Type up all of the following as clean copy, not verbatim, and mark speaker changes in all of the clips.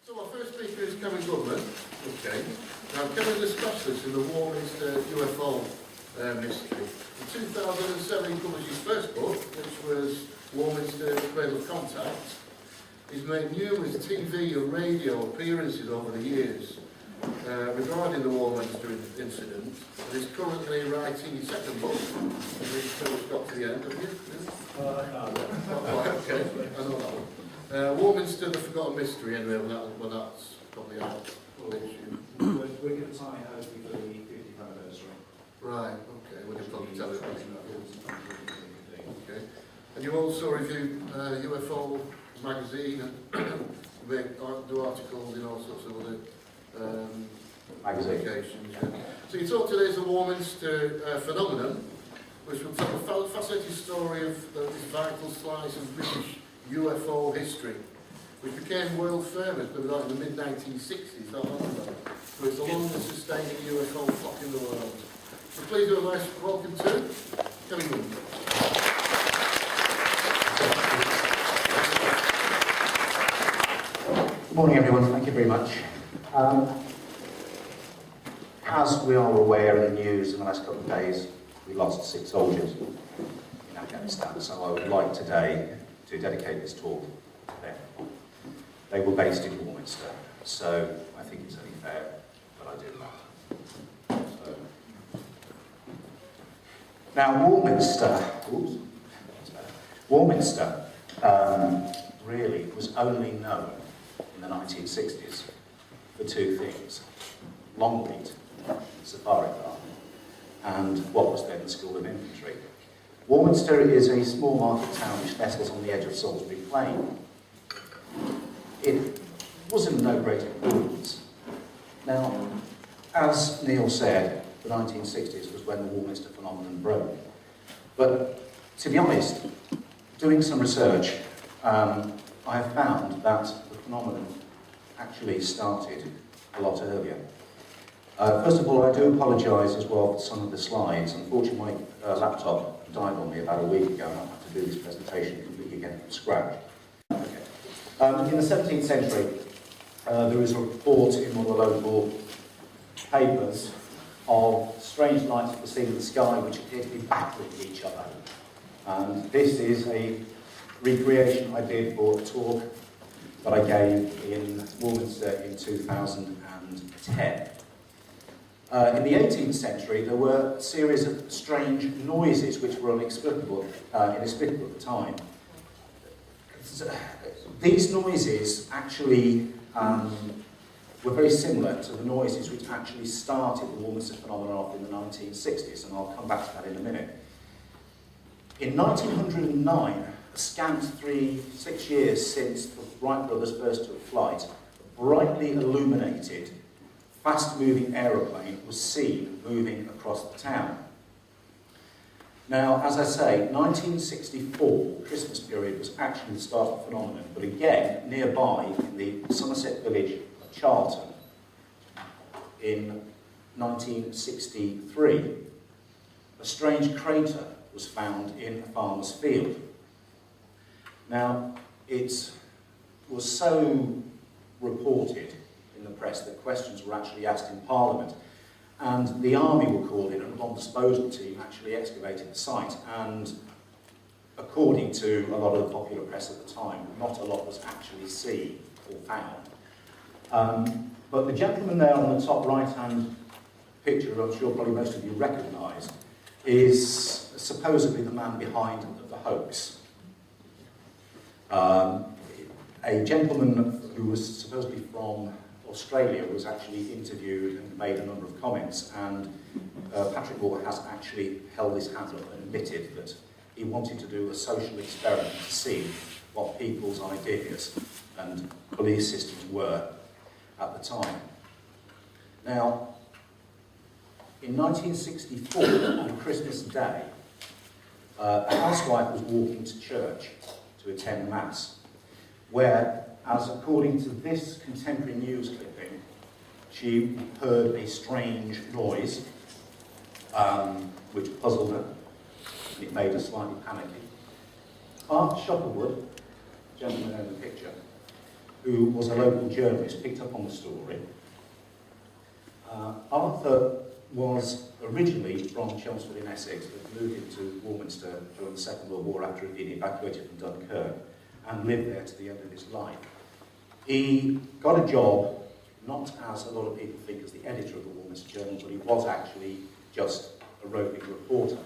Speaker 1: So our first speaker is Kevin Goodman. Okay. Now Kevin discussed this in the Warminster UFO mystery. In 2007 he published his first book, which was Warminster Cradle of Contact. He's made numerous TV and radio appearances over the years regarding the Warminster incident, and he's currently writing his second book. We've got to the end, have you?
Speaker 2: No.
Speaker 1: Okay, I know that one. Warminster, the Forgotten Mystery, anyway, when that's probably out.
Speaker 2: We're going to tie it hopefully for the 50th anniversary.
Speaker 1: Right, okay, we can probably tell it. Okay. And you also review UFO magazine and do articles in all sorts of other publications. Yeah. So you talk today is the Warminster phenomenon, which will tell a fascinating story of this vital slice of British UFO history, which became world famous in the mid-1960s, that long ago. So it's the longest sustaining UFO flock in the world. So please do a nice welcome to Kevin Goodman.
Speaker 3: Good morning, everyone. Thank you very much. As we are aware in the news in the last couple of days, we lost 6 soldiers in Afghanistan. So I would like today to dedicate this talk to them. They were based in Warminster, so I think it's only fair that I do that. So, now, Warminster really was only known in the 1960s for 2 things: Longleat, Safari Park, and what was then the School of Infantry. Warminster is a small market town which nestles on the edge of Salisbury Plain. It was in no great importance. Now, as Neil said, the 1960s was when the Warminster phenomenon broke. But to be honest, doing some research, I have found that the phenomenon actually started a lot earlier. First of all, I do apologise as well for some of the slides. Unfortunately, my laptop died on me about a week ago, and I had to do this presentation completely again from scratch. Okay. In the 17th century, there was a report in one of the local papers of strange lights that were seen in the sky which appeared to be battling each other. And this is a recreation I did for a talk that I gave in Warminster in 2010. In the 18th century, there were a series of strange noises which were inexplicable at the time. These noises actually were very similar to the noises which actually started the Warminster phenomenon off in the 1960s, and I'll come back to that in a minute. In 1909, a scant 6 years since the Wright brothers first took flight, a brightly illuminated, fast-moving aeroplane was seen moving across the town. Now, as I say, 1964, Christmas period, was actually the start of the phenomenon, but again, nearby in the Somerset village of Charlton, in 1963, a strange crater was found in a farmer's field. Now, it was so reported in the press that questions were actually asked in Parliament, and the army were called in, and a bomb disposal team actually excavated the site, and according to a lot of the popular press at the time, not a lot was actually seen or found. But the gentleman there on the top right-hand picture, I'm sure probably most of you recognise, is supposedly the man behind the hoax. A gentleman who was supposedly from Australia was actually interviewed and made a number of comments, and Patrick Moore has actually held his hand up and admitted that he wanted to do a social experiment to see what people's ideas and belief systems were at the time. Now, in 1964, on Christmas Day, a housewife was walking to church to attend Mass, where, as according to this contemporary news clipping, she heard a strange noise, which puzzled her, and it made her slightly panicky. Art Shuttlewood, gentleman in the picture, who was a local journalist, picked up on the story. Arthur was originally from Chelmsford in Essex, but moved into Warminster during the Second World War after he'd been evacuated from Dunkirk, and lived there to the end of his life. He got a job, not as a lot of people think, as the editor of the Warminster Journal, but he was actually just a roving reporter.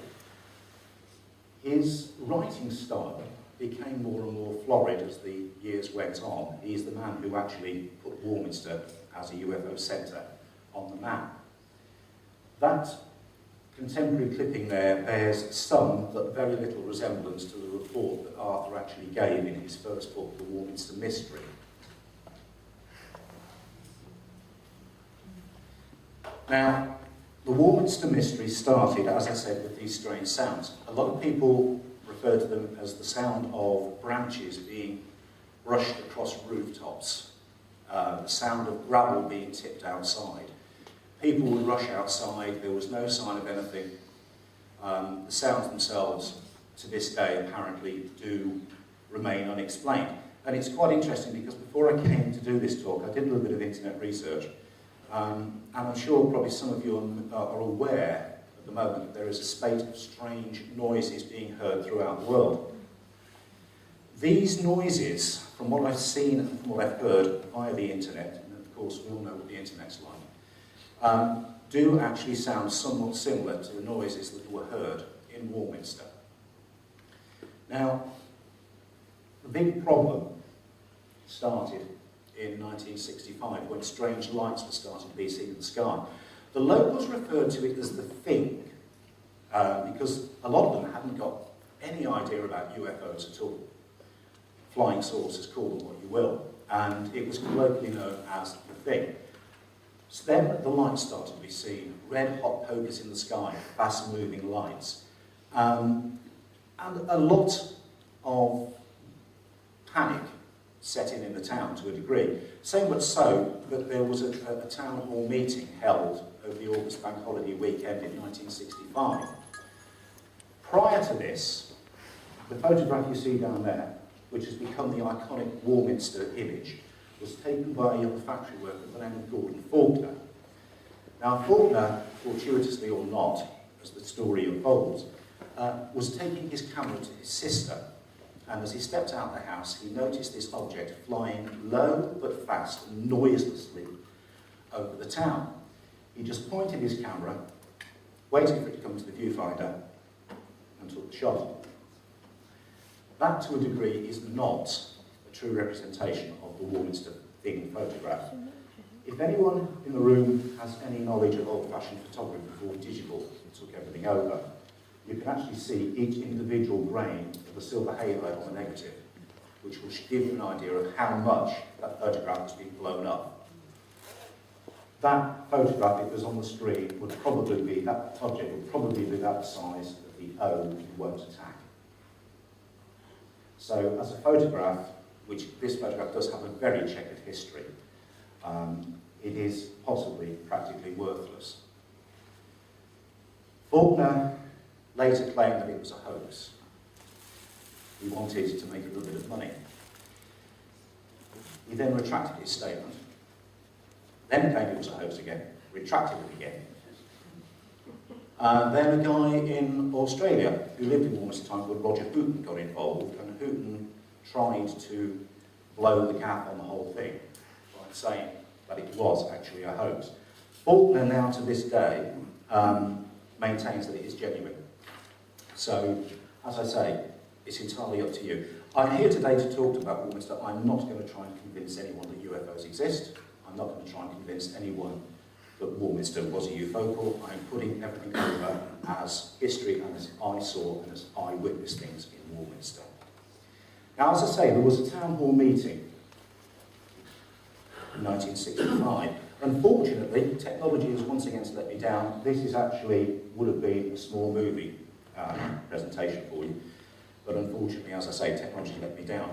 Speaker 3: His writing style became more and more florid as the years went on. He's the man who actually put Warminster as a UFO centre on the map. That contemporary clipping there bears some but very little resemblance to the report that Arthur actually gave in his first book, The Warminster Mystery. Now, the Warminster Mystery started, as I said, with these strange sounds. A lot of people refer to them as the sound of branches being brushed across rooftops, the sound of gravel being tipped outside. People would rush outside, there was no sign of anything. The sounds themselves, to this day, apparently do remain unexplained. And it's quite interesting because before I came to do this talk, I did a little bit of internet research. And I'm sure probably some of you are aware at the moment that there is a spate of strange noises being heard throughout the world. These noises, from what I've seen and from what I've heard via the internet, and of course we all know what the internet's like, do actually sound somewhat similar to the noises that were heard in Warminster. Now, the big problem started in 1965 when strange lights were starting to be seen in the sky. The locals referred to it as the Thing, because a lot of them hadn't got any idea about UFOs at all. Flying saucers, call them what you will, and it was colloquially known as the Thing. So then the lights started to be seen, red hot pokers in the sky, fast moving lights, and a lot of panic set in the town to a degree. So much so that there was a town hall meeting held over the August Bank Holiday weekend in 1965. Prior to this, the photograph you see down there, which has become the iconic Warminster image, was taken by a young factory worker by the name of Gordon Faulkner. Now Faulkner, fortuitously or not, as the story unfolds, was taking his camera to his sister, and as he stepped out of the house, he noticed this object flying low but fast and noiselessly over the town. He just pointed his camera, waited for it to come to the viewfinder, and took the shot. That, to a degree, is not a true representation of the Warminster Thing photograph. If anyone in the room has any knowledge of old-fashioned photography before digital took everything over, you can actually see each individual grain of the silver halo on the negative, which will give you an idea of how much that photograph has been blown up. That photograph, if it was on the screen, would probably be, that object would probably be about the size of the O you won't attack. So as a photograph, which this photograph does have a very checkered history, it is possibly practically worthless. Faulkner later claimed that it was a hoax. He wanted to make a little bit of money. He then retracted his statement, then claimed it was a hoax again, retracted it again. Then a guy in Australia who lived in Warminster time called Roger Hooton got involved, and Hooton tried to blow the gap on the whole thing by saying that it was actually a hoax. Faulkner now to this day maintains that it is genuine. So, as I say, it's entirely up to you. I'm here today to talk about Warminster. I'm not going to try and convince anyone that UFOs exist. I'm not going to try and convince anyone that Warminster was a UFO. I'm putting everything over as history and as I saw and as I witnessed things in Warminster. Now, as I say, there was a town hall meeting in 1965. Unfortunately, technology has once again let me down. This is actually, would have been a small movie presentation for you. But unfortunately, as I say, technology let me down.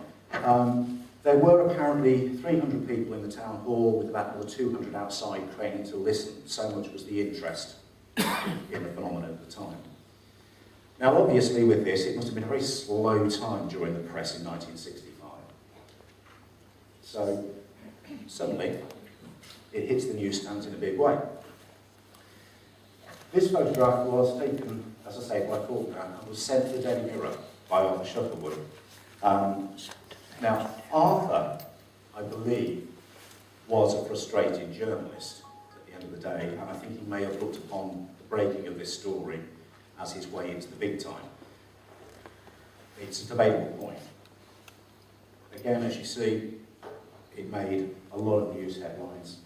Speaker 3: There were apparently 300 people in the town hall with about another 200 outside craning to listen. So much was the interest in the phenomenon at the time. Now, obviously, with this, it must have been a very slow time during the press in 1965. So, suddenly it hits the newsstands in a big way. This photograph was taken, as I say, by Faulkner and was sent to the Daily Mirror by Arthur Shuttlewood. Now, Arthur, I believe, was a frustrated journalist at the end of the day, and I think he may have looked upon the breaking of this story as his way into the big time. It's a debatable point. Again, as you see, it made a lot of news headlines.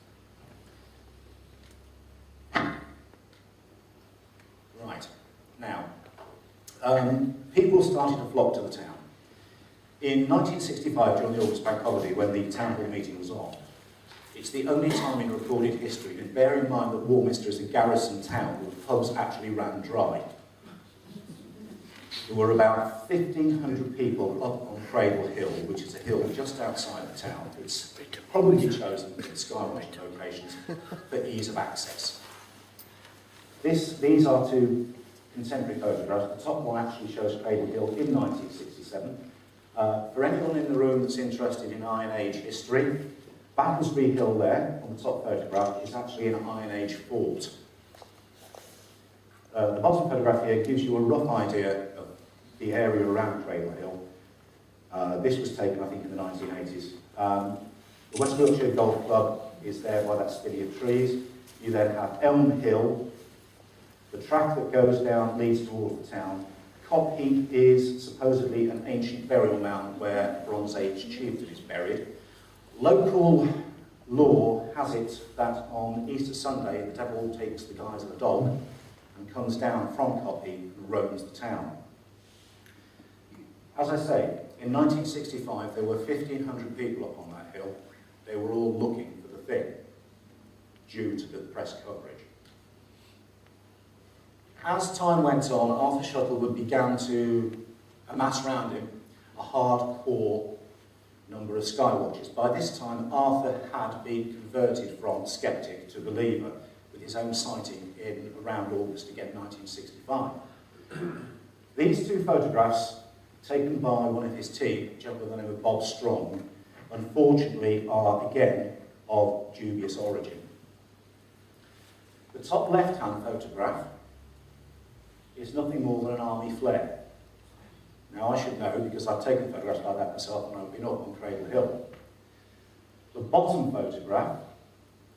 Speaker 3: Right, now, people started to flock to the town. In 1965, during the August Bank Holiday, when the town hall meeting was on, it's the only time in recorded history, and bear in mind that Warminster is a garrison town where the pubs actually ran dry. There were about 1,500 people up on Cradle Hill, which is a hill just outside the town. It's probably chosen in skywatching locations for ease of access. These are two contemporary photographs. The top one actually shows Cradle Hill in 1967. For anyone in the room that's interested in Iron Age history, Battlesbury Hill there, on the top photograph, is actually an Iron Age fort. The bottom photograph here gives you a rough idea of the area around Cradle Hill. This was taken, I think, in the 1980s. The West Wiltshire Golf Club is there by that spinney of trees. You then have Elm Hill. The track that goes down leads towards the town. Cop Heap is supposedly an ancient burial mound where a Bronze Age chieftain is buried. Local law has it that on Easter Sunday, the devil takes the guise of a dog and comes down from Cop Heap and roams the town. As I say, in 1965, there were 1,500 people up on that hill. They were all looking for the thing, due to the press coverage. As time went on, Arthur Shuttlewood began to amass around him a hardcore number of skywatchers. By this time, Arthur had been converted from skeptic to believer with his own sighting in around August, again, 1965. These two photographs, taken by one of his team, a gentleman by the name of Bob Strong, unfortunately are, again, of dubious origin. The top left-hand photograph is nothing more than an army flare. Now, I should know, because I've taken photographs like that myself when I've been up on Cradle Hill. The bottom photograph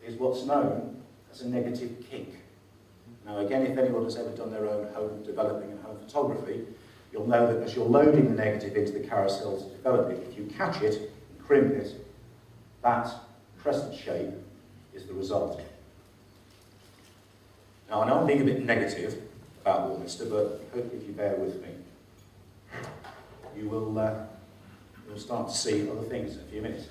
Speaker 3: is what's known as a negative kink. Now, again, if anyone has ever done their own home developing and home photography, you'll know that as you're loading the negative into the carousel to develop it, if you catch it and crimp it, that crescent shape is the result. Now, I know I'm being a bit negative about Warminster, but hopefully if you bear with me, you will you'll start to see other things in a few minutes.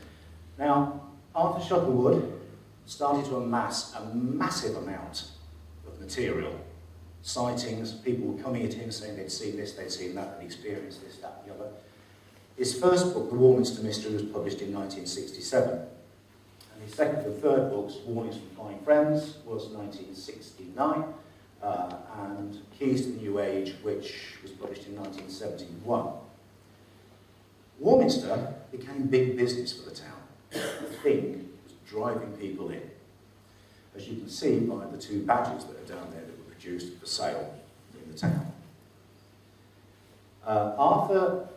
Speaker 3: Now, Arthur Shuttlewood started to amass a massive amount of material, sightings, people were coming at him saying they'd seen this, they'd seen that, they'd experienced this, that, and the other. His first book, The Warminster Mystery, was published in 1967. And his second and third books, Warnings from Flying Friends, was 1969, and Keys to the New Age, which was published in 1971. Warminster became big business for the town. The thing was driving people in, as you can see by the two badges that are down there that were produced for sale in the town. Arthur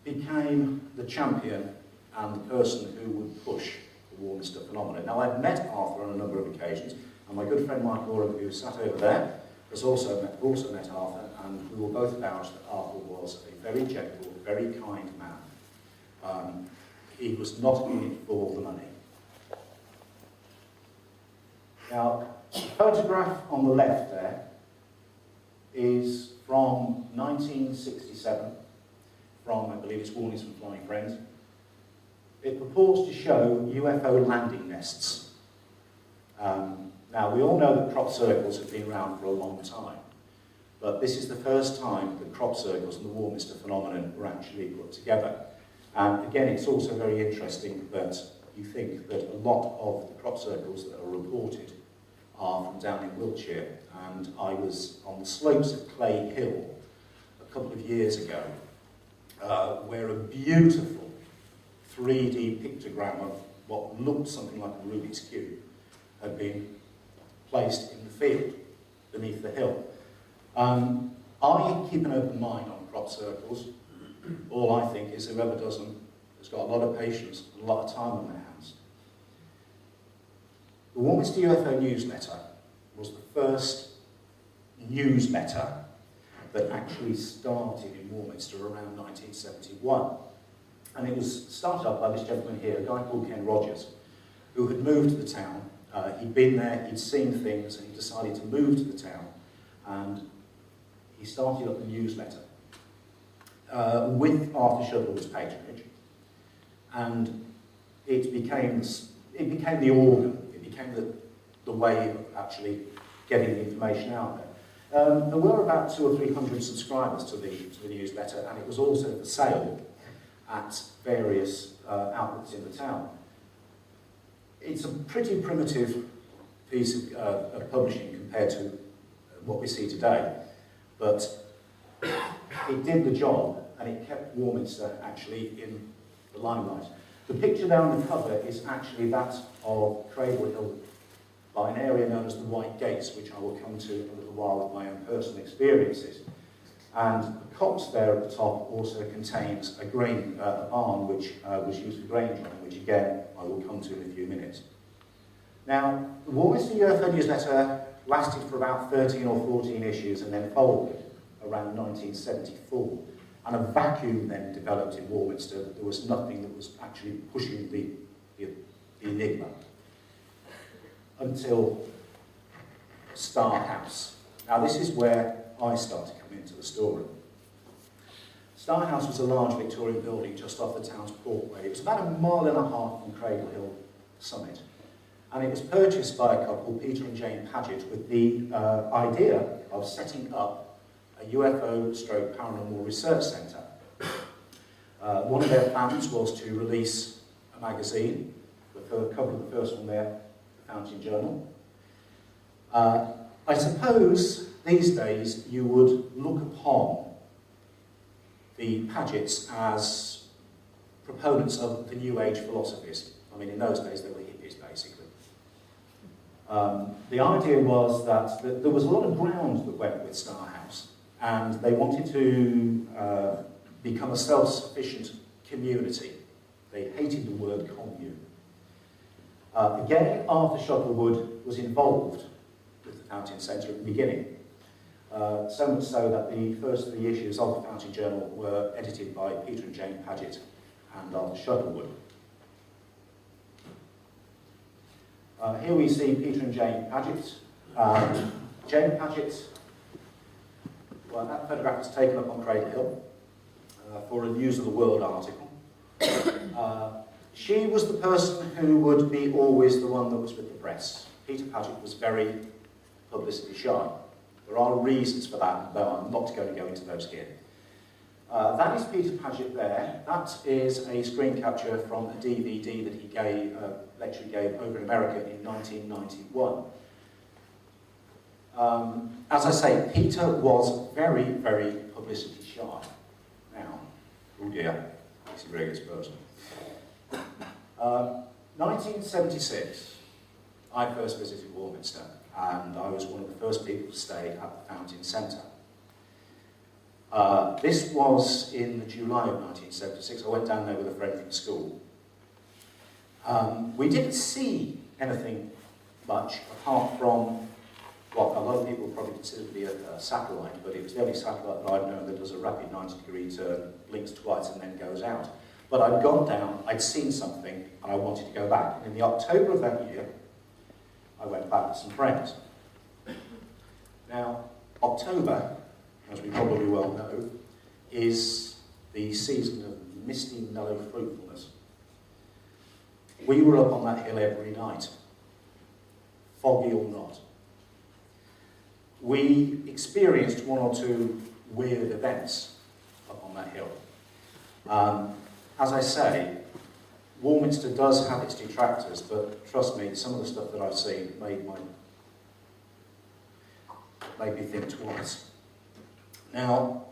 Speaker 3: became the champion and the person who would push the Warminster phenomenon. Now, I've met Arthur on a number of occasions, and my good friend Mike Gorham, who sat over there, has also met Arthur, and we will both vouch that Arthur was a very gentle, very kind man. He was not in it for the money. Now, the photograph on the left there is from 1967, from, I believe it's Warnings from Flying Friends. It purports to show UFO landing nests. Now, we all know that crop circles have been around for a long time, but this is the first time that crop circles and the Warminster phenomenon were actually put together. And again, it's also very interesting that you think that a lot of the crop circles that are reported are from down in Wiltshire. And I was on the slopes of Clay Hill a couple of years ago, where a beautiful 3D pictogram of what looked something like a Rubik's Cube, had been placed in the field beneath the hill. I keep an open mind on crop circles. All I think is whoever does them has got a lot of patience and a lot of time on their hands. The Warminster UFO newsletter was the first newsletter that actually started in Warminster around 1971. And it was started up by this gentleman here, a guy called Ken Rogers, who had moved to the town. He'd been there, he'd seen things, and he decided to move to the town. And he started up a newsletter with Arthur Shuttleworth's patronage. And it became the organ, it became the way of actually getting the information out there. There were about 200 or 300 subscribers to the newsletter, and it was also for sale at various outlets in the town. It's a pretty primitive piece of publishing compared to what we see today, but it did the job, and it kept Warminster actually in the limelight. The picture there on the cover is actually that of Cradle Hill, by an area known as the White Gates, which I will come to in a little while with my own personal experiences. And the copse there at the top also contains a barn which was used for grain drying, which again I will come to in a few minutes. Now, the Warminster UFO newsletter lasted for about 13 or 14 issues and then folded around 1974. And a vacuum then developed in Warminster. There was nothing that was actually pushing the Enigma until Star House. Now this is where I start to come into the story. Star House was a large Victorian building just off the town's portway. It was about 1.5 miles from Cradle Hill summit. And it was purchased by a couple, Peter and Jane Paget, with the idea of setting up a UFO/paranormal research centre. One of their plans was to release a magazine, the cover of the first one there, the Fountain Journal. I suppose these days you would look upon the Pagets as proponents of the New Age philosophies. I mean, in those days they were hippies, basically. The idea was that there was a lot of ground that went with Star House, and they wanted to become a self-sufficient community. They hated the word commune. Again, Arthur Shuttleworth was involved with the Fountain Centre at the beginning. So much so that the first 3 issues of the Fountain Journal were edited by Peter and Jane Paget and Arthur Shuttleworth. Here we see Peter and Jane Paget. Jane Paget, well, that photograph was taken up on Cradle Hill for a News of the World article. She was the person who would be always the one that was with the press. Peter Paget was very publicity shy. There are reasons for that, though I'm not going to go into those here. That is Peter Paget there. That is a screen capture from a DVD that he gave, lecture he gave over in America in 1991. As I say, Peter was very, very publicity shy. Now, oh dear, he's a very good person. 1976, I first visited Warminster, and I was one of the first people to stay at the Fountain Centre. This was in July of 1976. I went down there with a friend from school. We didn't see anything much apart from what a lot of people probably consider to be a satellite, but it was the only satellite that I'd known that does a rapid 90-degree turn, blinks twice and then goes out. But I'd gone down, I'd seen something, and I wanted to go back. And in the October of that year, I went back with some friends. Now, October, as we probably well know, is the season of misty, mellow fruitfulness. We were up on that hill every night, foggy or not. We experienced 1 or 2 weird events up on that hill. As I say, Warminster does have its detractors, but trust me, some of the stuff that I've seen made me think twice. Now,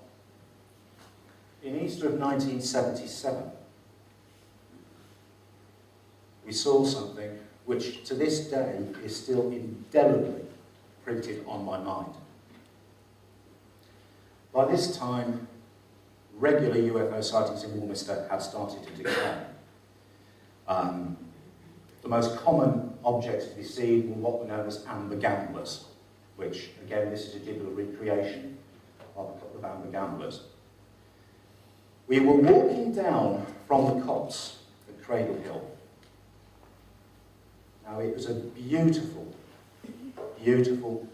Speaker 3: in Easter of 1977, we saw something which to this day is still indelibly printed on my mind. By this time, regular UFO sightings in Warminster had started to decline. The most common objects to be seen were what were known as amber gamblers, which, again, this is a digital recreation of a couple of amber gamblers. We were walking down from the copse at Cradle Hill. Now, it was a beautiful, beautiful,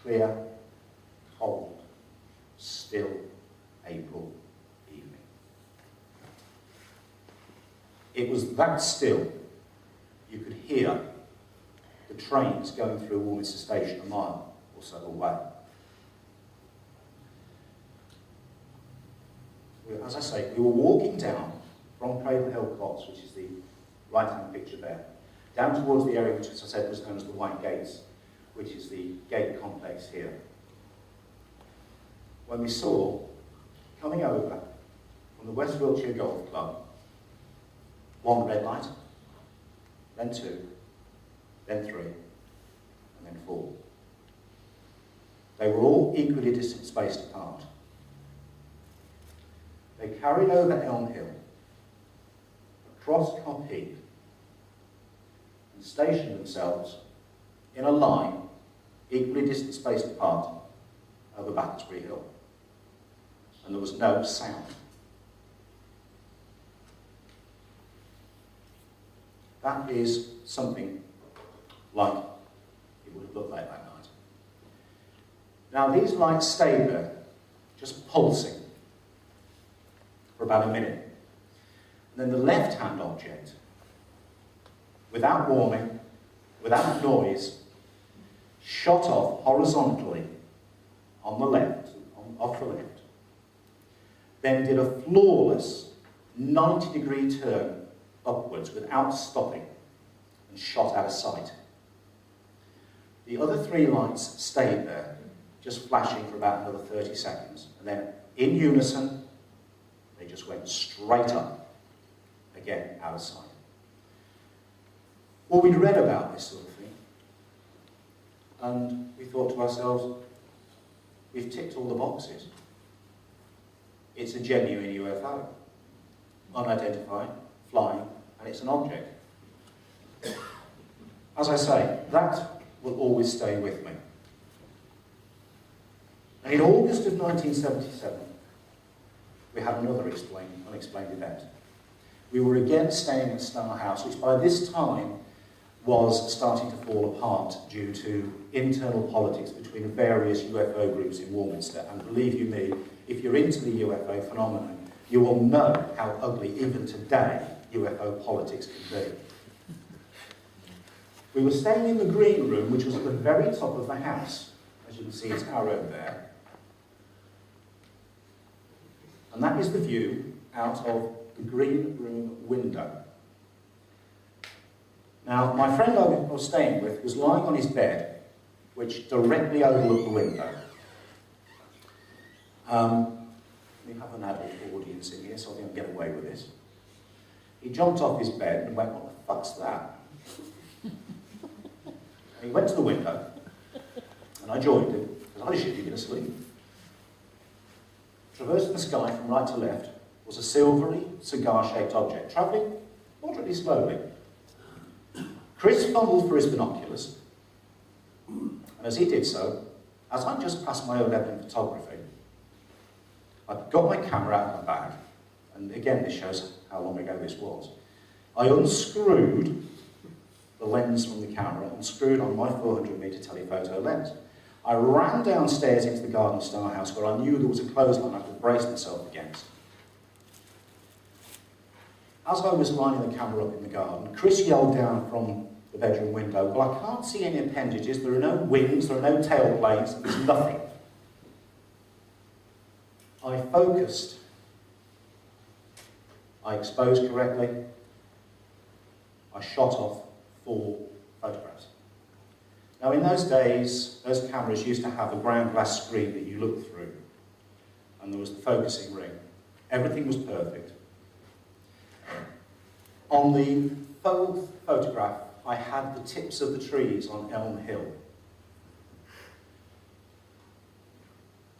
Speaker 3: clear, cold, still April evening. It was that still, you could hear the trains going through Warminster Station a mile or so away. As I say, we were walking down from Cradle Hill Copse, which is the right-hand picture there, down towards the area which, as I said, was known as the White Gates, which is the gate complex here. When we saw, coming over from the West Wiltshire Golf Club, one red light, then two, then three, and then four. They were all equally distant spaced apart. They carried over Elm Hill, across Cop Heath, and stationed themselves in a line, equally distant spaced apart, over Battersbury Hill. And there was no sound. That is something like it would have looked like that night. Now, these lights stayed there, just pulsing, for about a minute. And then the left-hand object, without warning, without noise, shot off horizontally on the left, off the left, then did a flawless 90-degree turn upwards without stopping and shot out of sight. The other three lights stayed there, just flashing for about another 30 seconds, and then in unison, they just went straight up, again out of sight. Well, we'd read about this sort of thing, and we thought to ourselves, we've ticked all the boxes. It's a genuine UFO, unidentified, flying, and it's an object. As I say, that will always stay with me. And in August of 1977, we had another unexplained event. We were again staying at Star House, which by this time was starting to fall apart due to internal politics between various UFO groups in Warminster. And believe you me, if you're into the UFO phenomenon, you will know how ugly, even today, UFO politics can be. We were staying in the green room, which was at the very top of the house. As you can see, it's arrowed there. And that is the view out of the green room window. Now, my friend I was staying with was lying on his bed, which directly overlooked the window. We have an adult audience in here, so I think I'll get away with this. He jumped off his bed and went, "What the fuck's that?" And he went to the window, and I joined him, because I should have been asleep. Traversing the sky from right to left was a silvery, cigar-shaped object, travelling moderately slowly. Chris fumbled for his binoculars, and as he did so, as I just passed my O-level in photography, I got my camera out of my bag, and again this shows how long ago this was. I unscrewed the lens from the camera and screwed on my 400-metre telephoto lens. I ran downstairs into the garden of Star House where I knew there was a clothesline I could brace myself against. As I was lining the camera up in the garden, Chris yelled down from the bedroom window, "Well, I can't see any appendages, there are no wings, there are no tail planes, there's nothing." I focused. I exposed correctly. I shot off 4 photographs. Now, in those days, those cameras used to have a ground glass screen that you looked through, and there was the focusing ring. Everything was perfect. On the photograph, I had the tips of the trees on Elm Hill.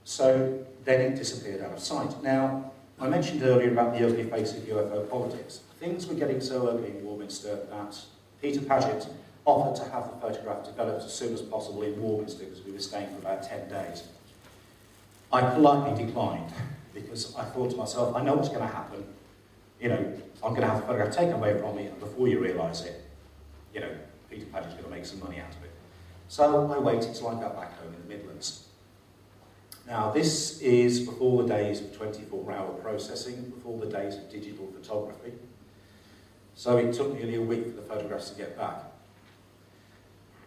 Speaker 3: So then it disappeared out of sight. Now, I mentioned earlier about the ugly face of UFO politics. Things were getting so ugly in Warminster that Peter Paget offered to have the photograph developed as soon as possible in Warminster because we were staying for about 10 days. I politely declined because I thought to myself, I know what's going to happen. You know, I'm going to have the photograph taken away from me, and before you realise it, you know, Peter Paget's going to make some money out of it. So I waited till I got back home in the Midlands. Now, this is before the days of 24-hour processing, before the days of digital photography. So it took nearly a week for the photographs to get back.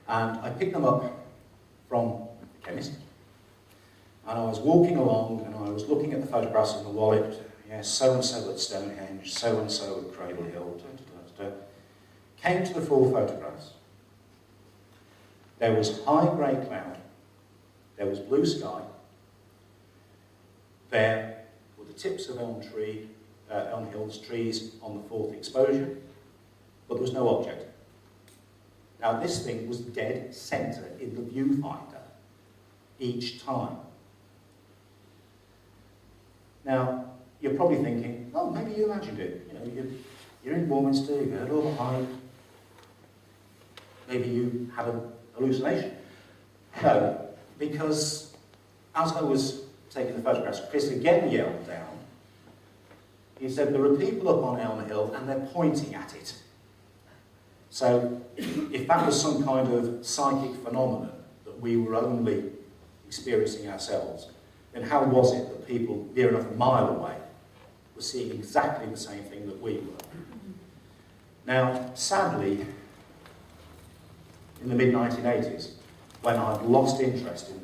Speaker 3: And I picked them up from the chemist. And I was walking along and I was looking at the photographs in the wallet. Yes, so-and-so at Stonehenge, so-and-so at Cradle Hill. Came to the full photographs. There was high grey cloud. There was blue sky. There were the tips of Elm Hill's trees on the fourth exposure, but there was no object. Now this thing was dead centre in the viewfinder each time. Now you're probably thinking, oh, maybe you imagined it. You know, you're in Warminster, you heard all the hype. Maybe you had a hallucination. No, because as I was taking the photographs, Chris again yelled down. He said, there are people up on Elm Hill and they're pointing at it. So if that was some kind of psychic phenomenon that we were only experiencing ourselves, then how was it that people near enough a mile away were seeing exactly the same thing that we were? Now, sadly, in the mid-1980s, when I'd lost interest in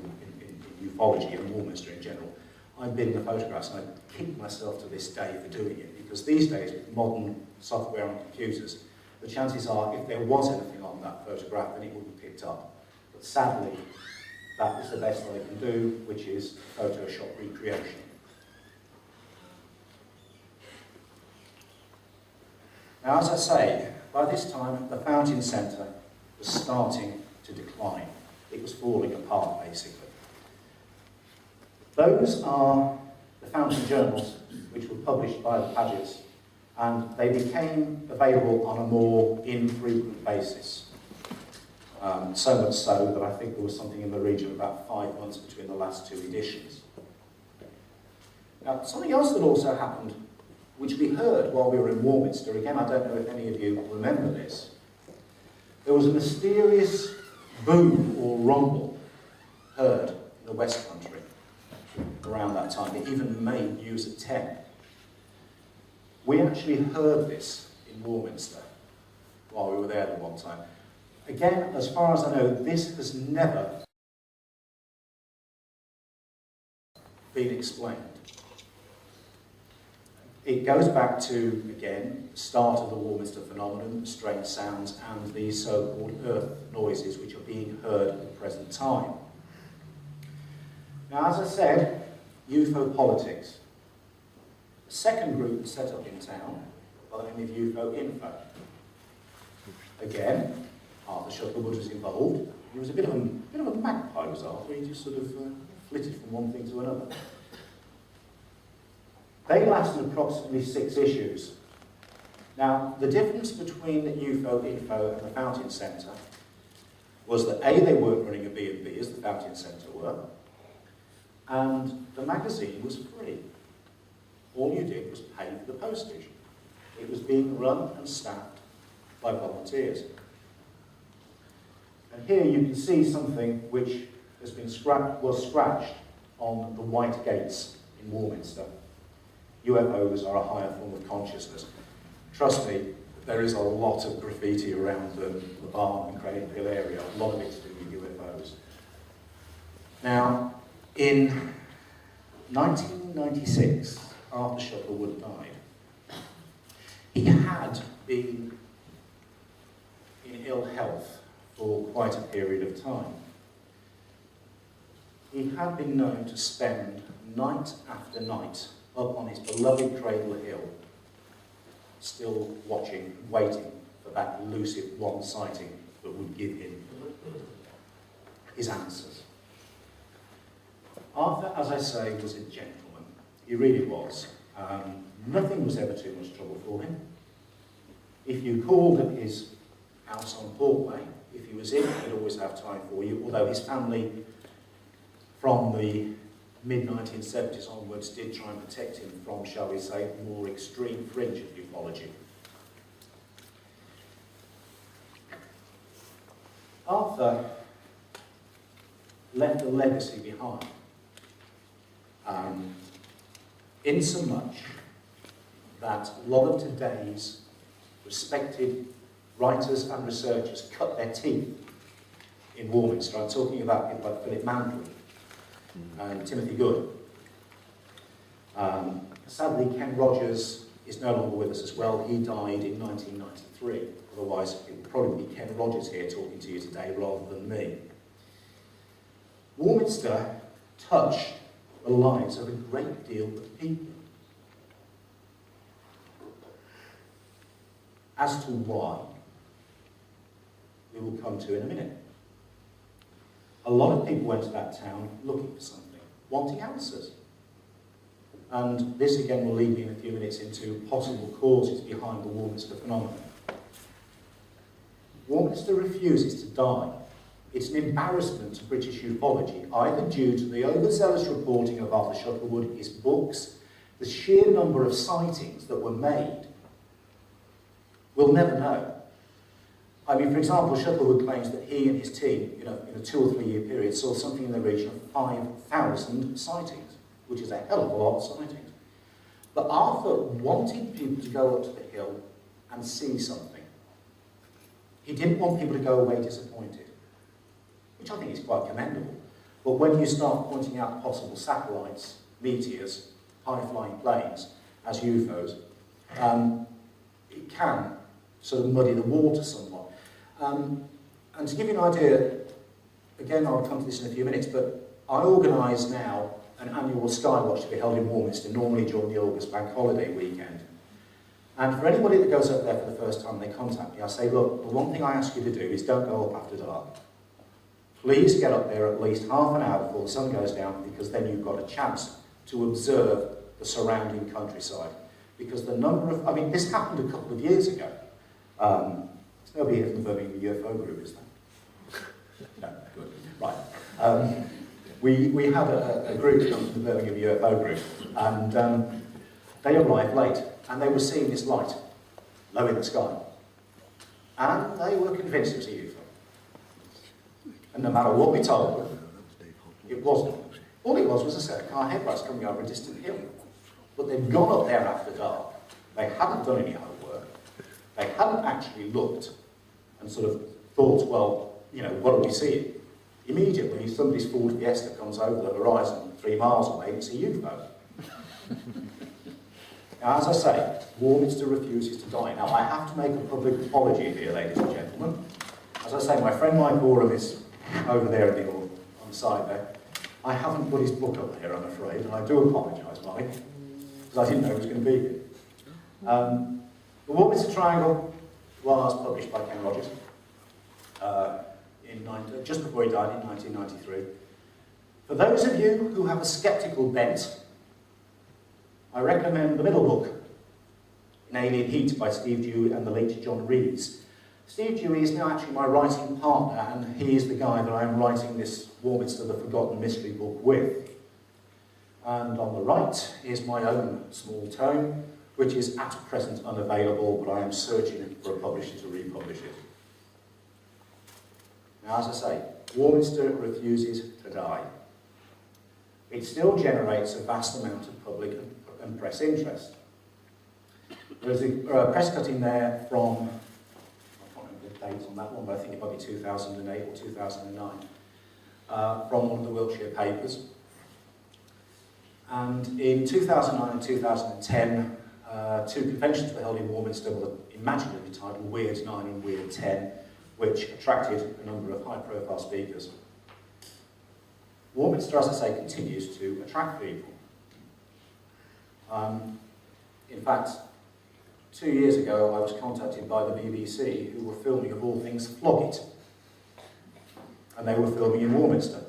Speaker 3: ufology and Warminster in general, I'd been in the photographs and I kick myself to this day for doing it, because these days with modern software on computers, the chances are if there was anything on that photograph then it would be picked up. But sadly, that is the best I can do, which is Photoshop recreation. Now, as I say, by this time the Fountain Centre was starting to decline. It was falling apart, basically. Those are the Fountain Journals, which were published by the Pagets, and they became available on a more infrequent basis. So much so that I think there was something in the region of about 5 months between the last two editions. Now, something else that also happened, which we heard while we were in Warminster, again, I don't know if any of you remember this, there was a mysterious boom or rumble heard in the West Country around that time. It even made news at 10. We actually heard this in Warminster while we were there at one time. Again, as far as I know, this has never been explained. It goes back to, again, the start of the Warminster phenomenon, the strange sounds and the so-called earth noises which are being heard at the present time. Now, as I said, UFO politics. The second group was set up in town by the name of UFO Info. Again, Arthur Shuttlewood was involved. He was a bit of a magpie, was Arthur. He just sort of flitted from one thing to another. They lasted approximately 6 issues. Now, the difference between UFO Info and the Fountain Centre was that A, they weren't running a B&B as the Fountain Centre were, and the magazine was free. All you did was pay for the postage. It was being run and staffed by volunteers. And here you can see something which has been was scratched on the white gates in Warminster. UFOs are a higher form of consciousness. Trust me, there is a lot of graffiti around the barn and Cradle Hill area, a lot of it to do with UFOs. Now, in 1996, Arthur Shuttlewood died. He had been in ill health for quite a period of time. He had been known to spend night after night up on his beloved Cradle Hill, still watching, waiting for that elusive one sighting that would give him his answers. Arthur, as I say, was a gentleman. He really was. Nothing was ever too much trouble for him. If you called at his house on Portway, if he was in, he'd always have time for you, although his family, from the mid-1970s onwards, did try and protect him from, shall we say, the more extreme fringe of ufology. Arthur left a legacy behind, insomuch that a lot of today's respected writers and researchers cut their teeth in Warminster. I'm talking about people like Philip Mantley and Timothy Good. Sadly, Ken Rogers is no longer with us as well. He died in 1993. Otherwise, it would probably be Ken Rogers here talking to you today rather than me. Warminster touched the lives of a great deal of people. As to why, we will come to in a minute. A lot of people went to that town looking for something, wanting answers. And this again will lead me in a few minutes into possible causes behind the Warminster phenomenon. Warminster refuses to die. It's an embarrassment to British ufology, either due to the overzealous reporting of Arthur Shuttlewood, his books, the sheer number of sightings that were made. We'll never know. I mean, for example, Shuttlewood claims that he and his team, in a 2 or 3 year period, saw something in the region of 5,000 sightings, which is a hell of a lot of sightings. But Arthur wanted people to go up to the hill and see something. He didn't want people to go away disappointed, which I think is quite commendable. But when you start pointing out possible satellites, meteors, high-flying planes as UFOs, it can sort of muddy the water somewhat. And to give you an idea, again, I'll come to this in a few minutes, but I organise now an annual Skywatch to be held in Warminster, normally during the August bank holiday weekend. And for anybody that goes up there for the first time, they contact me, I say, look, the one thing I ask you to do is don't go up after dark. Please get up there at least half an hour before the sun goes down, because then you've got a chance to observe the surrounding countryside. Because the number of, I mean, this happened a couple of years ago. There's nobody here from the Birmingham UFO group, is there? No, good. Right. We had a group come from the Birmingham UFO group, and they arrived late, and they were seeing this light low in the sky. And they were convinced it was a UFO. And no matter what we told them, it wasn't. All it was a set of car headlights coming over a distant hill. But they'd gone up there after dark. They hadn't done any homework. They hadn't actually looked and sort of thought, well, you know, what are we seeing? Immediately, somebody's Ford Fiesta comes over the horizon 3 miles away and it's a UFO. Now, as I say, Warminster refuses to die. Now, I have to make a public apology here, ladies and gentlemen. As I say, my friend Mike Gorham is over there on the side there. I haven't put his book up here, I'm afraid, and I do apologise, Mike, because I didn't know he was going to be here. The Warminster Triangle was published by Ken Rogers just before he died in 1993. For those of you who have a sceptical bent, I recommend the middle book, In Alien Heat by Steve Dewey and the late John Rees. Steve Dewey is now actually my writing partner, and he is the guy that I am writing this Warminster the Forgotten Mystery book with. And on the right is my own small tome, which is at present unavailable, but I am searching for a publisher to republish it. Now, as I say, Warminster refuses to die. It still generates a vast amount of public and press interest. There's a press cutting there from, I can't remember the date on that one, but I think it might be 2008 or 2009, from one of the Wiltshire papers. And in 2009 and 2010, 2 conventions were held in Warminster with an imaginatively titled Weird 9 and Weird 10, which attracted a number of high-profile speakers. Warminster, as I say, continues to attract people. In fact, 2 years ago I was contacted by the BBC, who were filming, of all things, Flog It. And they were filming in Warminster.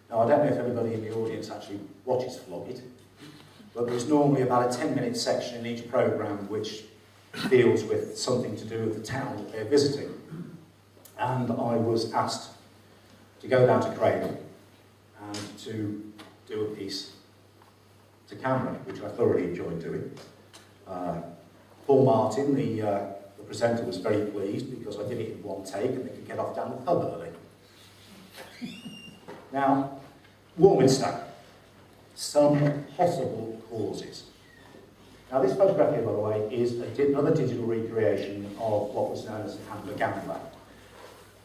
Speaker 3: Now, I don't know if everybody in the audience actually watches Flog It, but there's normally about a 10-minute section in each programme which deals with something to do with the town that they're visiting. And I was asked to go down to Cradle and to do a piece to camera, which I thoroughly enjoyed doing. Paul Martin, the presenter, was very pleased because I did it in one take and they could get off down the pub early. Now, Warminster, some possible causes. Now, this photograph here, by the way, is another digital recreation of what was known as the Amber Gambler.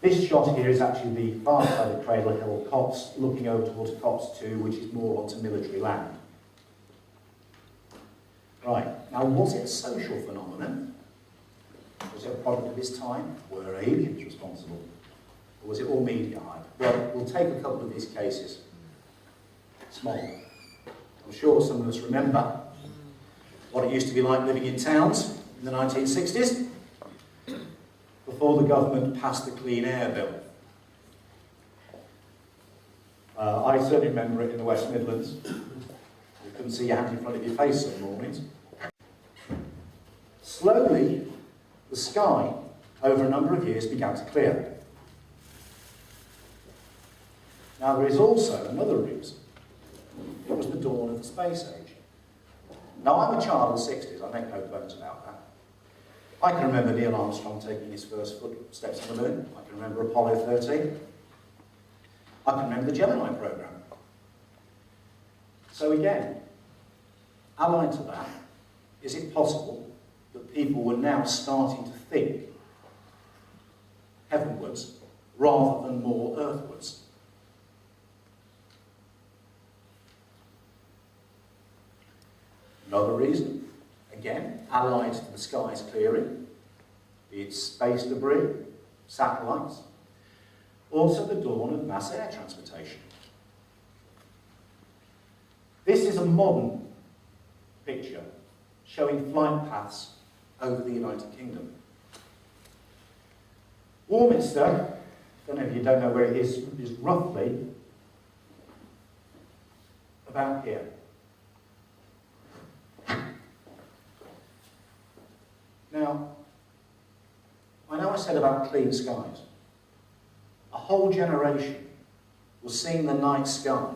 Speaker 3: This shot here is actually the far side of Cradle Hill Copse, looking over towards Copse 2, which is more onto military land. Right, now was it a social phenomenon? Was it a product of its time? Were aliens responsible? Or was it all media hype? Well, we'll take a couple of these cases. Small. I'm sure some of us remember what it used to be like living in towns in the 1960s, before the government passed the Clean Air Bill. I certainly remember it in the West Midlands. You couldn't see your hand in front of your face some mornings. Slowly, the sky, over a number of years, began to clear. Now, there is also another reason. It was the dawn of the space age. Now, I'm a child of the 60s, I make no bones about that. I can remember Neil Armstrong taking his first footsteps on the moon. I can remember Apollo 13. I can remember the Gemini program. So again, allied to that, is it possible that people were now starting to think heavenwards rather than more earthwards? Another reason, again, allied to the skies clearing, be it space debris, satellites, also the dawn of mass air transportation. This is a modern picture showing flight paths over the United Kingdom. Warminster, I don't know if you don't know where it is roughly about here. Now, I know I said about clean skies. A whole generation was seeing the night sky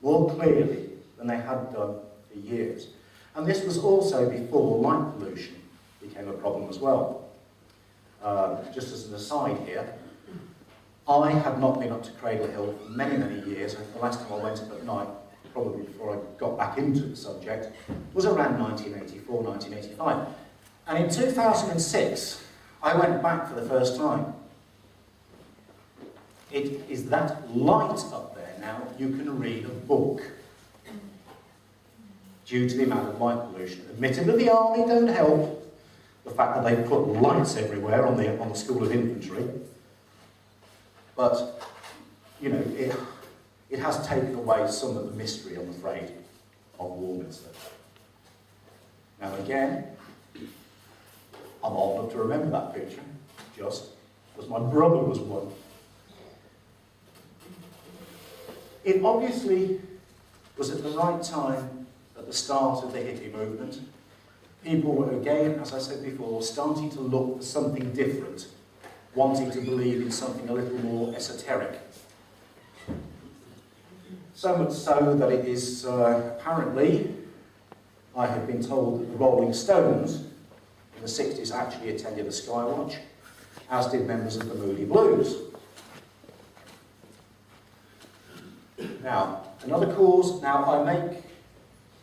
Speaker 3: more clearly than they had done for years. And this was also before light pollution became a problem as well. Just as an aside here, I had not been up to Cradle Hill for many, many years. The last time I went up at night, probably before I got back into the subject, was around 1984, 1985. And in 2006, I went back for the first time. It is that light up there now, you can read a book due to the amount of light pollution. Admittedly, the army don't help. The fact that they put lights everywhere on the School of Infantry. But, you know, it has taken away some of the mystery, I'm afraid, of Warminster. Now again, I'm old enough to remember that picture, just because my brother was one. It obviously was at the right time at the start of the hippie movement. People were, again, as I said before, starting to look for something different, wanting to believe in something a little more esoteric. So much so that it is apparently, I have been told that the Rolling Stones in the 60s actually attended a Skywatch, as did members of the Moody Blues. Now, another cause, now I make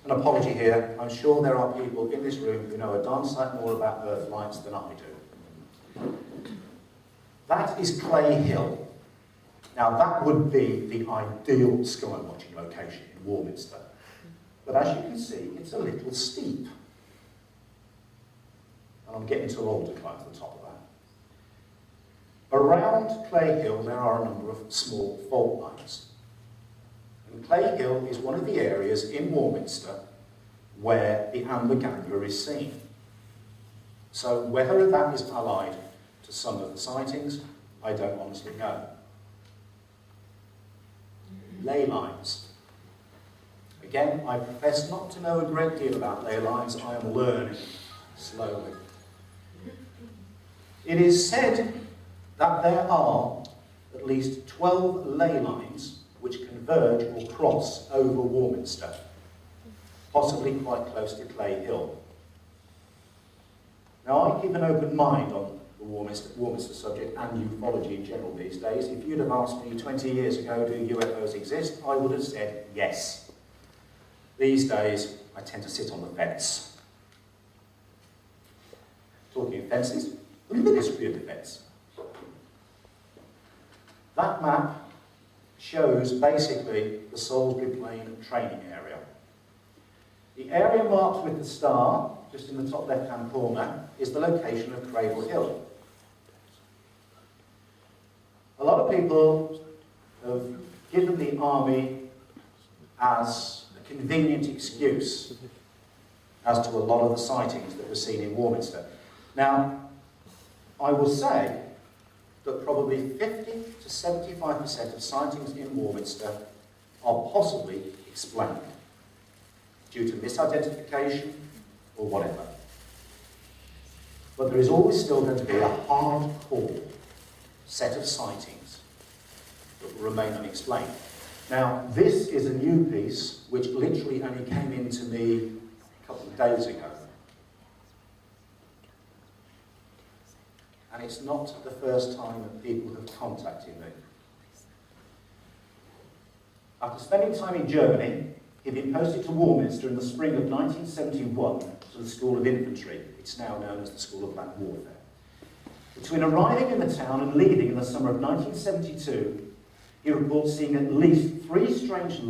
Speaker 3: an apology here. I'm sure there are people in this room who know a darn sight more about Earth lights than I do. That is Clay Hill. Now, that would be the ideal skywatching location in Warminster. But as you can see, it's a little steep. And I'm getting too old to climb to the top of that. Around Clay Hill, there are a number of small fault lines. And Clay Hill is one of the areas in Warminster where the Amber Gambler is seen. So whether that is allied to some of the sightings, I don't honestly know. Ley lines. Again, I profess not to know a great deal about ley lines. I am learning slowly. It is said that there are at least 12 ley lines which converge or cross over Warminster, possibly quite close to Clay Hill. Now, I keep an open mind on the Warminster subject and ufology in general these days. If you'd have asked me 20 years ago, do UFOs exist, I would have said yes. These days, I tend to sit on the fence. Talking of fences, look at the history of the fence. That map shows basically the Salisbury Plain training area. The area marked with the star, just in the top left-hand corner, is the location of Cradle Hill. A lot of people have given the army as a convenient excuse as to a lot of the sightings that were seen in Warminster. Now, I will say that probably 50 to 75% of sightings in Warminster are possibly explained due to misidentification or whatever. But there is always still going to be a hardcore set of sightings that will remain unexplained. Now, this is a new piece which literally only came into me a couple of days ago. And it's not the first time that people have contacted me. After spending time in Germany, he'd been posted to Warminster in the spring of 1971 to the School of Infantry. It's now known as the School of Land Warfare. Between arriving in the town and leaving in the summer of 1972, he reports seeing at least 3 strange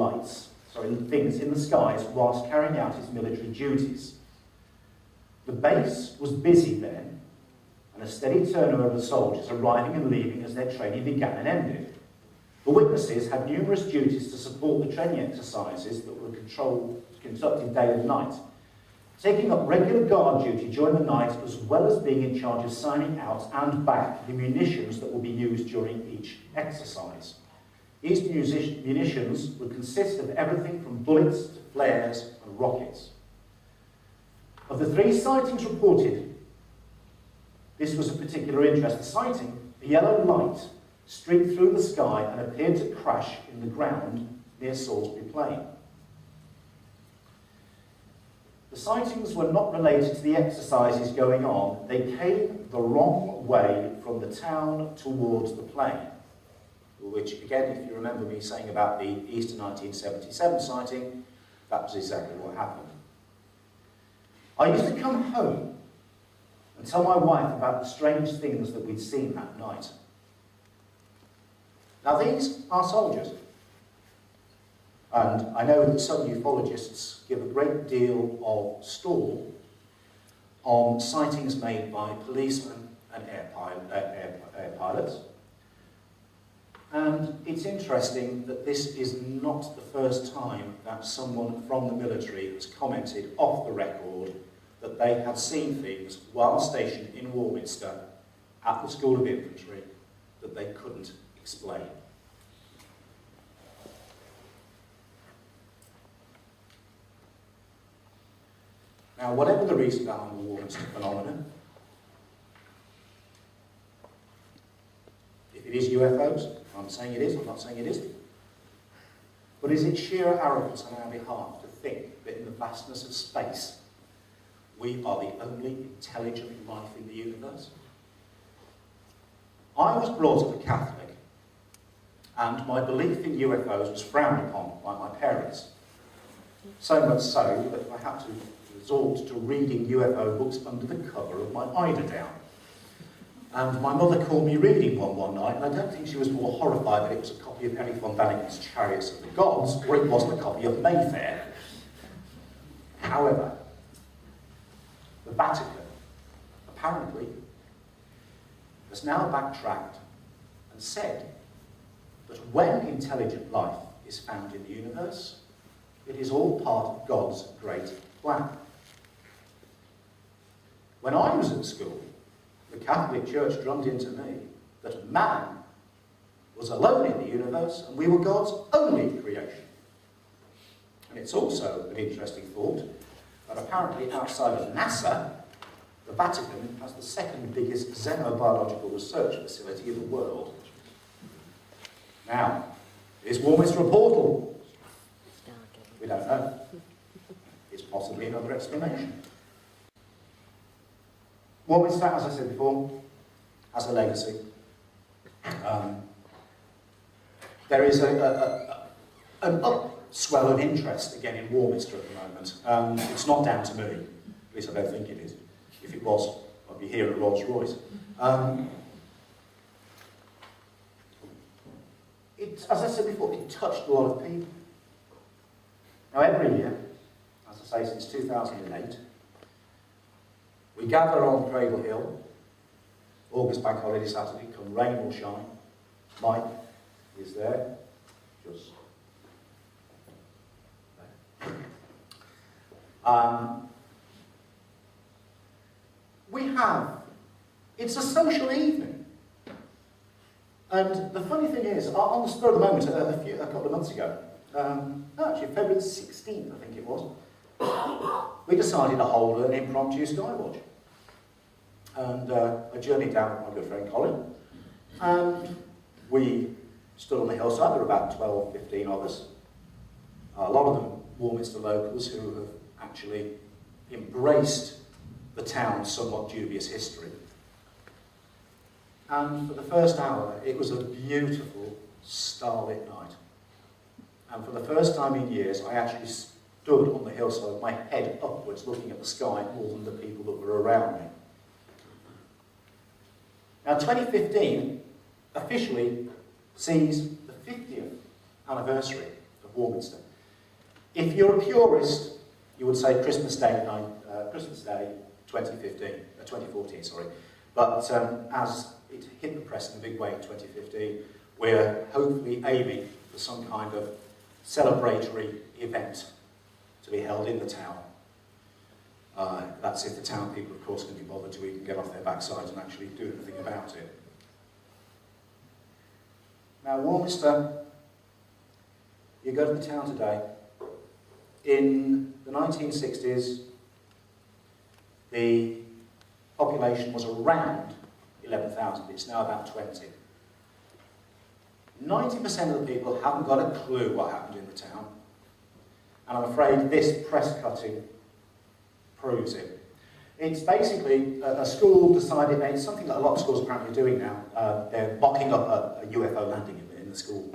Speaker 3: things in the skies whilst carrying out his military duties. The base was busy then, and a steady turnover of soldiers arriving and leaving as their training began and ended. The witnesses had numerous duties to support the training exercises that were conducted day and night, taking up regular guard duty during the night as well as being in charge of signing out and back the munitions that will be used during each exercise. These munitions would consist of everything from bullets to flares and rockets. Of the 3 sightings reported, this was of particular interest. The sighting, a yellow light, streaked through the sky and appeared to crash in the ground near Salisbury Plain. The sightings were not related to the exercises going on. They came the wrong way from the town towards the plain, which, again, if you remember me saying about the Easter 1977 sighting, that was exactly what happened. I used to come home and tell my wife about the strange things that we'd seen that night. Now, these are soldiers. And I know that some ufologists give a great deal of stall on sightings made by policemen and air pilots. And it's interesting that this is not the first time that someone from the military has commented off the record that they had seen things while stationed in Warminster at the School of Infantry that they couldn't explain. Now, whatever the reason behind the Warminster phenomenon, if it is UFOs, I'm saying it is, I'm not saying it isn't, but is it sheer arrogance on our behalf to think that in the vastness of space, we are the only intelligent life in the universe? I was brought up a Catholic, and my belief in UFOs was frowned upon by my parents. So much so that I had to resort to reading UFO books under the cover of my eiderdown. And my mother called me reading one night, and I don't think she was more horrified that it was a copy of Henry von Daniken's Chariots of the Gods, or it wasn't a copy of Mayfair. However, the Vatican, apparently, has now backtracked and said that when intelligent life is found in the universe, it is all part of God's great plan. When I was at school, the Catholic Church drummed into me that man was alone in the universe and we were God's only creation. And it's also an interesting thought that apparently outside of NASA, the Vatican has the second biggest xenobiological research facility in the world. Now, is Warminster a portal? We don't know. It's possibly another explanation. Warminster, as I said before, has a legacy. There is an upswell of interest again in Warminster at the moment. It's not down to me, at least I don't think it is. If it was, I'd be here at Rolls Royce. As I said before, it touched a lot of people. Now every year, as I say, since 2008, we gather on Cradle Hill, August Bank Holiday Saturday, come rain or shine. Mike is there, just there. It's a social evening. And the funny thing is, on the spur of the moment, a couple of months ago, actually February the 16th, I think it was, we decided to hold an impromptu skywatch. And I journeyed down with my good friend Colin, and we stood on the hillside. There were about 12, 15 of us. A lot of them Warminster locals who have actually embraced the town's somewhat dubious history. And for the first hour, it was a beautiful, starlit night. And for the first time in years, I actually stood on the hillside with my head upwards, looking at the sky more than the people that were around me. Now, 2015 officially sees the 50th anniversary of Warminster. If you're a purist, you would say Christmas Day 2014, sorry. But as it hit the press in a big way in 2015, we're hopefully aiming for some kind of celebratory event to be held in the town. That's if the town people, of course, can be bothered to even get off their backsides and actually do anything about it. Now, Warminster, you go to the town today, in the 1960s, the population was around 11,000. It's now about 20. 90% of the people haven't got a clue what happened in the town. And I'm afraid this press cutting proves it. It's basically a school decided, it's something that a lot of schools apparently are doing now. They're mocking up a UFO landing in the school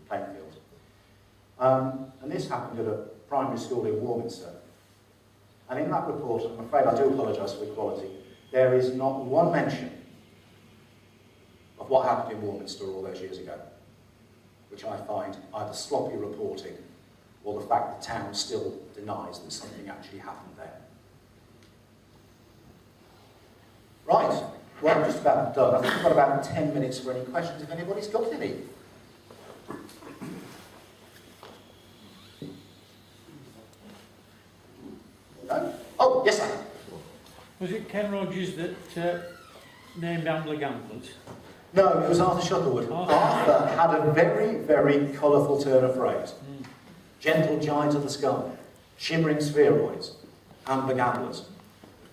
Speaker 3: playing field. And this happened at a primary school in Warminster. And in that report, I'm afraid I do apologise for equality, there is not one mention of what happened in Warminster all those years ago, which I find either sloppy reporting or the fact the town still denies that something actually happened there. Right, well, I'm just about done. I think we've got about 10 minutes for any questions, if anybody's got any. No? Oh, yes, sir.
Speaker 4: Was it Ken Rogers that named Ambler Gamblers?
Speaker 3: No, it was Arthur Shuttlewood. Arthur had a very, very colourful turn of phrase. Gentle giant of the sky, shimmering spheroids, amber gamblers.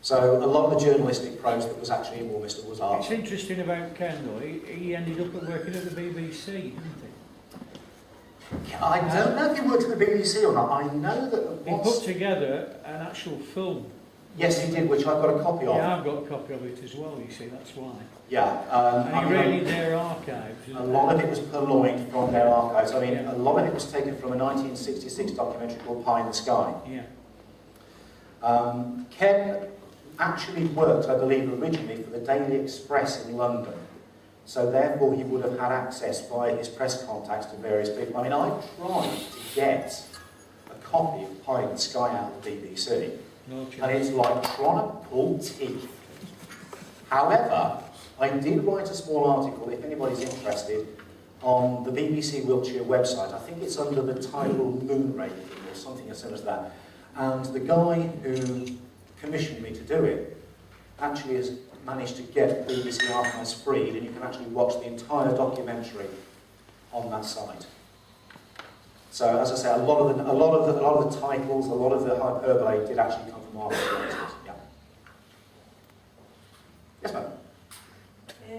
Speaker 3: So a lot of the journalistic prose that was actually in Warminster was Arthur.
Speaker 4: It's interesting about Ken, though. He ended up working at the BBC, didn't he?
Speaker 3: I don't know if he worked at the BBC or not. I know that
Speaker 4: he put together an actual film.
Speaker 3: Yes, he did, which I've got a copy of.
Speaker 4: Yeah, I've got a copy of it as well, you see, that's why.
Speaker 3: Yeah.
Speaker 4: And he raided their archives.
Speaker 3: A lot of it was purloined from their archives. I mean, a lot of it was taken from a 1966 documentary called Pie in the Sky.
Speaker 4: Yeah.
Speaker 3: Ken actually worked, I believe, originally for the Daily Express in London. So therefore he would have had access via his press contacts to various people. I mean, I tried to get a copy of Pie in the Sky out of the BBC.
Speaker 4: No chance.
Speaker 3: And it's like trying to pull teeth. However, I did write a small article, if anybody's interested, on the BBC Wiltshire website. I think it's under the title Moonraking or something as similar to that. And the guy who commissioned me to do it actually has managed to get BBC Archives freed, and you can actually watch the entire documentary on that site. So, as I say, a lot of the titles, a lot of the hyperbole did actually come from archives. Yeah. Yes, ma'am.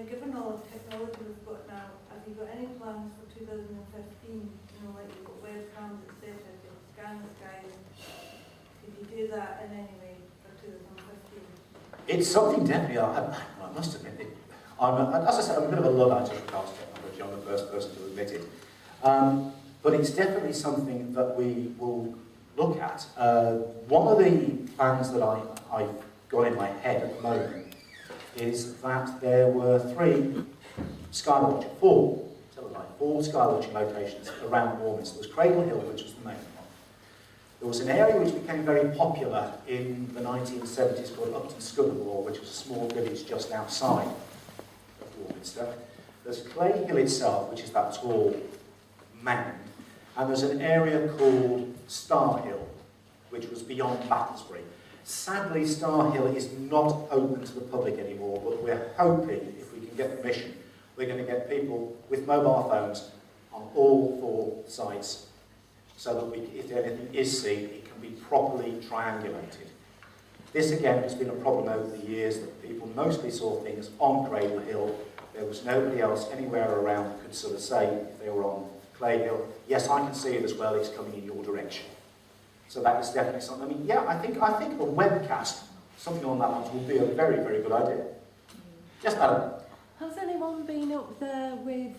Speaker 5: Given all the technology we've got now, have you got any plans for 2015? You know, like you've got webcams, etc. To scan the skies. Did you do that in any way for 2015?
Speaker 3: It's something definitely. I must admit, as I said, I'm a bit of a Luddite as regards technology. I'm the first person to admit it. But it's definitely something that we will look at. One of the plans that I've got in my head at the moment is that there were four skywatching locations around Warminster. There was Cradle Hill, which was the main one. There was an area which became very popular in the 1970s called Upton Scudamour, which was a small village just outside of Warminster. There's Clay Hill itself, which is that tall mound, and there's an area called Star Hill, which was beyond Battlesbury. Sadly, Star Hill is not open to the public anymore, but we're hoping, if we can get permission, we're going to get people with mobile phones on all four sites, so that if anything is seen, it can be properly triangulated. This, again, has been a problem over the years, that people mostly saw things on Cradle Hill. There was nobody else anywhere around that could sort of say, if they were on Clay Hill, yes, I can see it as well, it's coming in your direction. So that is definitely something. I mean, yeah, I think a webcast, something on that one, will be a very, very good idea. Yes, madam.
Speaker 6: Has anyone been up there with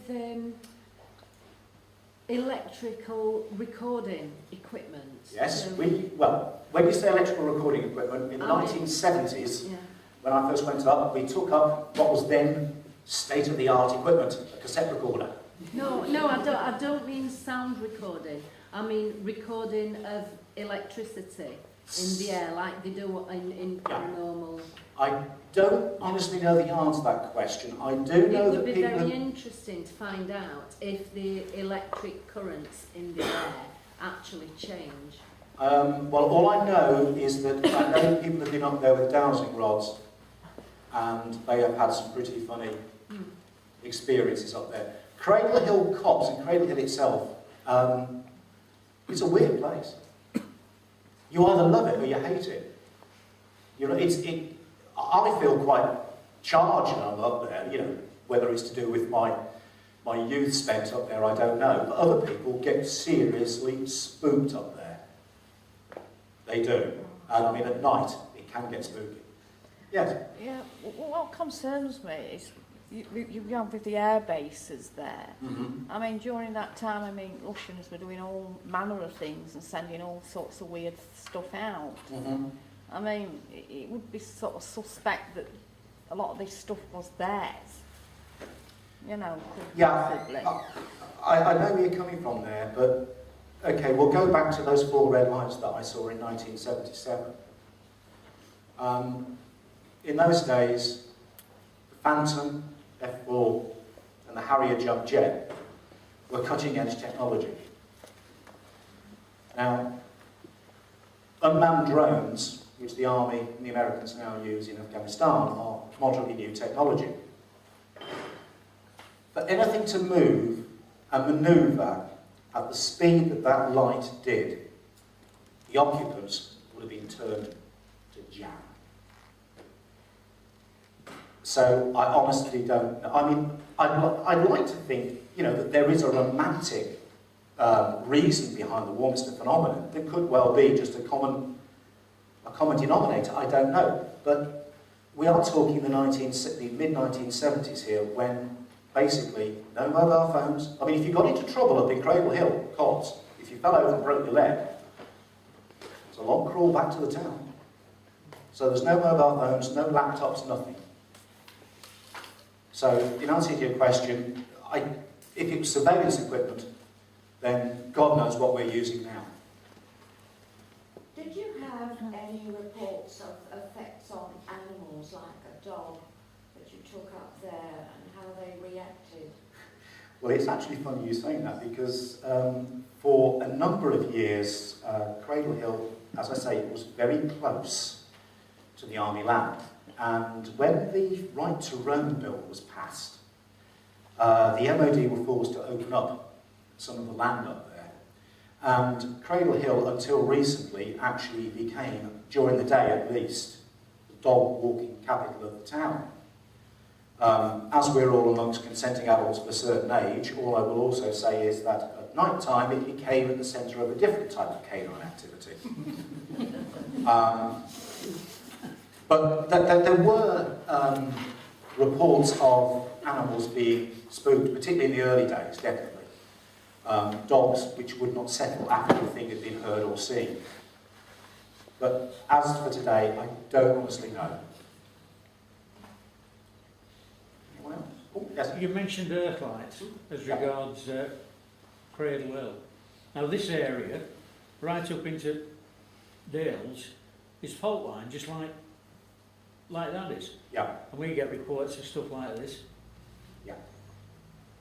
Speaker 6: electrical recording equipment?
Speaker 3: Yes, well, when you say electrical recording equipment, in the 1970s,
Speaker 6: yeah.
Speaker 3: when I first went up, we took up what was then state-of-the-art equipment, a cassette recorder.
Speaker 6: No, I don't mean sound recording. I mean recording of electricity in the air, like they do in paranormal.
Speaker 3: I don't honestly know the answer to that question. I do know that people...
Speaker 6: It would be very interesting to find out if the electric currents in the air actually change.
Speaker 3: Well, all I know is that I know people have been up there with dowsing rods, and they have had some pretty funny experiences up there. Cradle Hill Copse and Cradle Hill itself, it's a weird place. You either love it or you hate it. You know, I feel quite charged when I'm up there, you know, whether it's to do with my youth spent up there, I don't know. But other people get seriously spooked up there. They do. And I mean, at night, it can get spooky. Yes?
Speaker 7: Yeah, what concerns me is you have with the air bases there.
Speaker 3: Mm-hmm.
Speaker 7: I mean, during that time, I mean, Russians were doing all manner of things and sending all sorts of weird stuff out.
Speaker 3: Mm-hmm.
Speaker 7: I mean, it would be sort of suspect that a lot of this stuff was theirs. You know, possibly.
Speaker 3: I know where you're coming from there, but okay, we'll go back to those 4 red lights that I saw in 1977. In those days, the Phantom, F4, and the Harrier jump jet were cutting-edge technology. Now, unmanned drones, which the Army and the Americans now use in Afghanistan, are moderately new technology. For anything to move and manoeuvre at the speed that that light did, the occupants would have been turned to jam. So I honestly don't know. I mean, I'd like to think, you know, that there is a romantic reason behind the Warminster phenomenon. There could well be just a common denominator, I don't know. But we are talking the mid-1970s here, when basically no mobile phones. I mean, if you got into trouble up in Cradle Hill, Cots, if you fell over and broke your leg, it's a long crawl back to the town. So there's no mobile phones, no laptops, nothing. So, in answer to your question, if it was surveillance equipment, then God knows what we're using now.
Speaker 8: Did you have any reports of effects on animals, like a dog that you took up there, and how they reacted?
Speaker 3: Well, it's actually funny you saying that, because for a number of years, Cradle Hill, as I say, it was very close to the Army land. And when the Right to Roam Bill was passed, the MOD were forced to open up some of the land up there. And Cradle Hill, until recently, actually became, during the day at least, the dog walking capital of the town. As we're all amongst consenting adults of a certain age, all I will also say is that at night time it became at the centre of a different type of canine activity. But there were reports of animals being spooked, particularly in the early days, definitely. Dogs which would not settle after the thing had been heard or seen. But as for today, I don't honestly know. Anyone else? Oh, yes.
Speaker 4: You mentioned earthlights as regards Cradle Hill. Now this area, right up into Dales, is fault line, just like that is.
Speaker 3: Yeah.
Speaker 4: And we get reports of stuff like this.
Speaker 3: Yeah.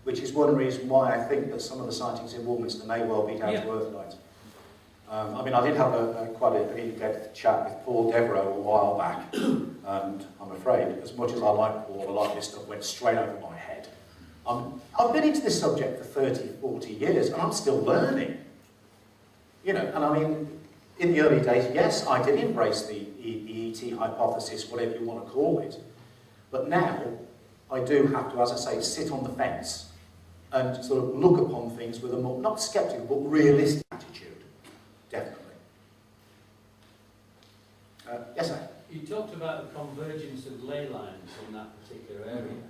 Speaker 3: Which is one reason why I think that some of the sightings in Warminster may well be down to earthlights. I mean, I did have quite an in-depth chat with Paul Devereux a while back, and I'm afraid, as much as I like Paul, a lot of this stuff went straight over my head. I've been into this subject for 30, 40 years, and I'm still learning. You know, and I mean, in the early days, yes, I did embrace the ET hypothesis, whatever you want to call it. But now, I do have to, as I say, sit on the fence and sort of look upon things with a more, not sceptical, but realistic attitude. Definitely. Yes, sir?
Speaker 9: You talked about the convergence of ley lines in that particular area.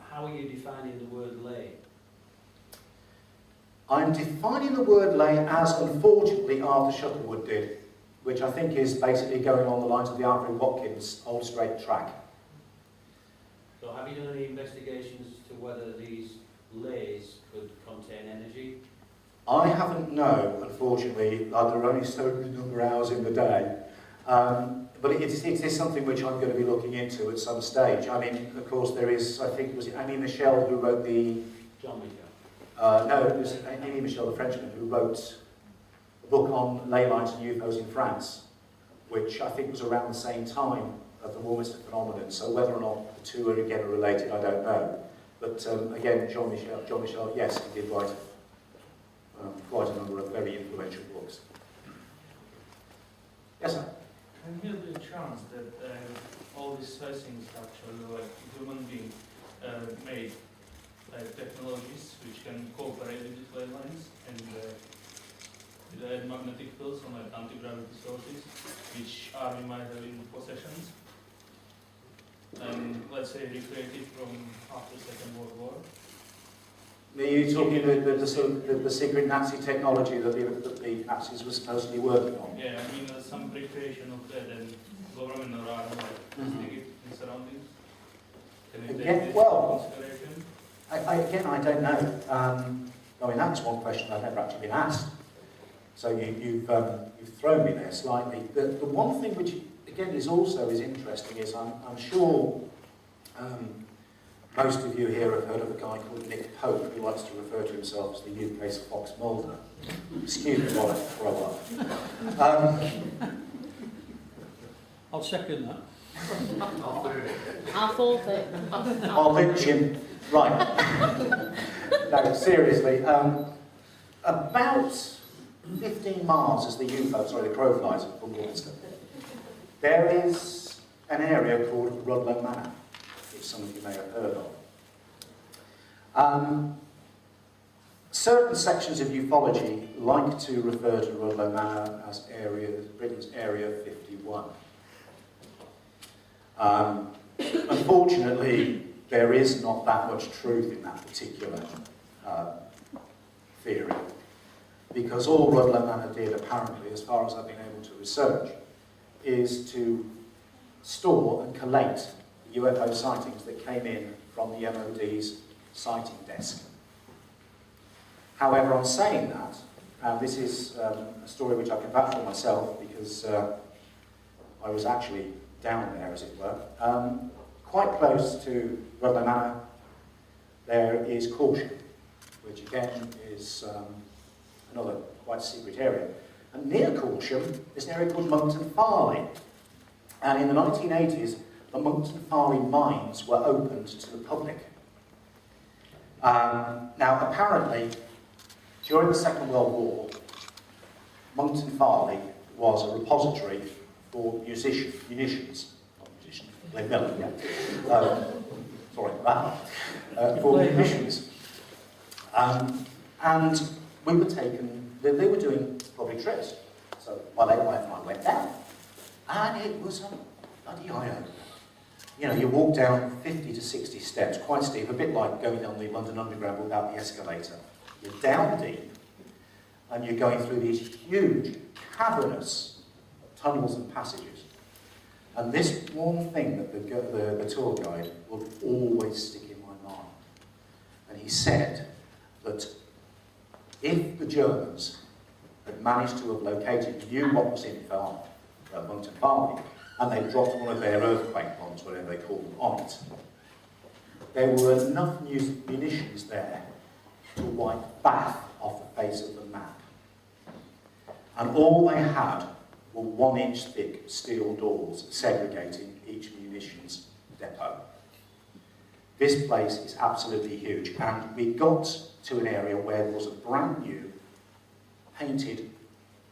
Speaker 9: How are you defining the word ley?
Speaker 3: I'm defining the word ley as, unfortunately, Arthur Shuttlewood did, which I think is basically going on the lines of the Alfred Watkins Old Straight Track.
Speaker 9: So have you done any investigations as to whether these leys could contain energy?
Speaker 3: I haven't, no, unfortunately. There are only so many number of hours in the day. But it is something which I'm going to be looking into at some stage. I mean, of course, there is, I think, was it Annie Michel who wrote the...
Speaker 9: John Michel.
Speaker 3: No, it was Annie Michel, the Frenchman, who wrote a book on ley lines and UFOs in France, which I think was around the same time of the Warminster phenomenon. So whether or not the two are again related, I don't know. But again, John Michel, yes, he did write quite a number of very influential books. Yes, sir?
Speaker 10: Can there be a chance that all these sightings actually like human being made technologies which can cooperate with these ley lines and with magnetic fields and like anti-gravity sources which army might have in possessions and let's say recreated from after Second World War?
Speaker 3: Are you talking the secret Nazi technology that the Nazis were supposedly working on?
Speaker 10: Yeah, I mean some recreation of that and government or army stick it in surroundings. Can you take this into consideration?
Speaker 3: I don't know. I mean, that's one question I've never actually been asked. So you've thrown me there slightly. The one thing which, again, is interesting is I'm sure most of you here have heard of a guy called Nick Pope, who likes to refer to himself as the UK's Fox Mulder. Excuse me while I throw up.
Speaker 4: I'll second that.
Speaker 6: I'll forfeit.
Speaker 3: I'll lynch him. Right. No, seriously. About 15 miles as the crow flies from Warminster, there is an area called Rudlow Manor, which some of you may have heard of. Certain sections of ufology like to refer to Rudlow Manor as Britain's Area 51. Unfortunately, there is not that much truth in that particular theory, because all Rudlow Manor did, apparently, as far as I've been able to research, is to store and collate UFO sightings that came in from the MOD's sighting desk. However, on saying that, and this is a story which I can vouch for myself because I was actually down there, as it were, quite close to Rudlow Manor, there is Corsham, which again is another quite secret area. And near Corsham is an area called Monkton Farley. And in the 1980s, the Monkton Farley mines were opened to the public. Now, apparently, during the Second World War, Monkton Farley was a repository for munitions. Not musicians, Glenn Miller, yeah. Sorry about that. For munitions. And we were taken, they were doing public trips. So my late wife and I went down. And it was a bloody eye-opener. You know, you walk down 50 to 60 steps, quite steep, a bit like going on the London Underground without the escalator. You're down deep, and you're going through these huge, cavernous tunnels and passages. And this one thing that the tour guide will always stick in my mind. And he said that if the Germans had managed to have located, knew what was in Monkton Farley, and they dropped one of their earthquake bombs, whatever they call them, on it, there were enough munitions there to wipe Bath off the face of the map. And all they had were 1-inch thick steel doors segregating each munitions depot. This place is absolutely huge, and we got to an area where there was a brand new painted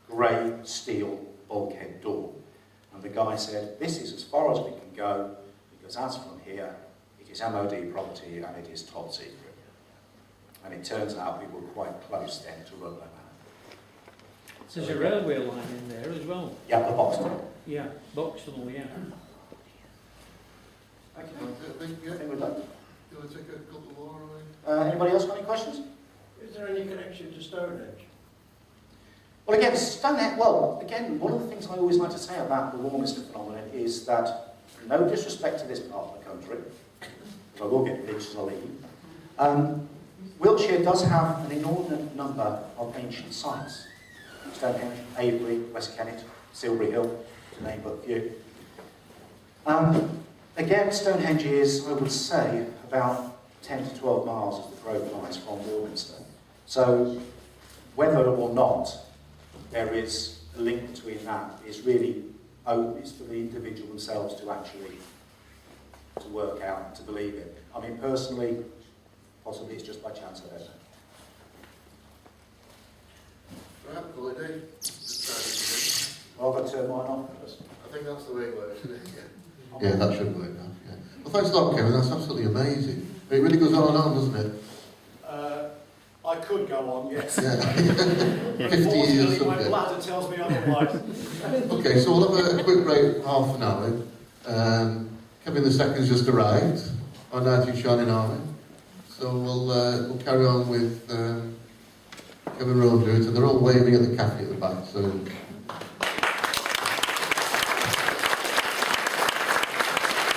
Speaker 3: grey steel bulkhead door. And the guy said, this is as far as we can go, because as from here, it is MOD property and it is top secret. And it turns out we were quite close then to run them out.
Speaker 4: There's a railway line in there as well.
Speaker 3: Yeah, the Boxton.
Speaker 4: Yeah, Boxall, yeah.
Speaker 3: Okay.
Speaker 1: I think, yeah.
Speaker 3: I think we're done.
Speaker 1: You want to take a couple more away?
Speaker 3: Anybody else got any questions?
Speaker 2: Is there any connection to Stonehenge?
Speaker 3: Well, again, Stonehenge, well, again, one of the things I always like to say about the Warminster phenomenon is that, no disrespect to this part of the country, because I will get pictures, I'll leave. Wiltshire does have an inordinate number of ancient sites. Stonehenge, Avebury, West Kennet, Silbury Hill, to name but a few. Again, Stonehenge is, I would say, about 10 to 12 miles as the crow flies from Warminster. So, whether or not there is a link between that is really it's for the individual themselves to actually to work out and to believe it. I mean, personally, possibly it's just by chance, I don't know.
Speaker 1: Right, holiday.
Speaker 3: Well, I've got to turn mine on first.
Speaker 1: I think that's the way it works, isn't it?
Speaker 11: Yeah, that should work now. Yeah. Well, thanks a lot, Kevin. That's absolutely amazing. It really goes on and on, doesn't it?
Speaker 2: I could go on, yes.
Speaker 11: Yeah. 50 years.
Speaker 2: My bladder tells me otherwise.
Speaker 11: Okay, so we'll have a quick break, half an hour. Kevin II's just arrived, our knight in shining armour. So we'll carry on with Kevin Rowan, and they're all waving at the cafe at the back. So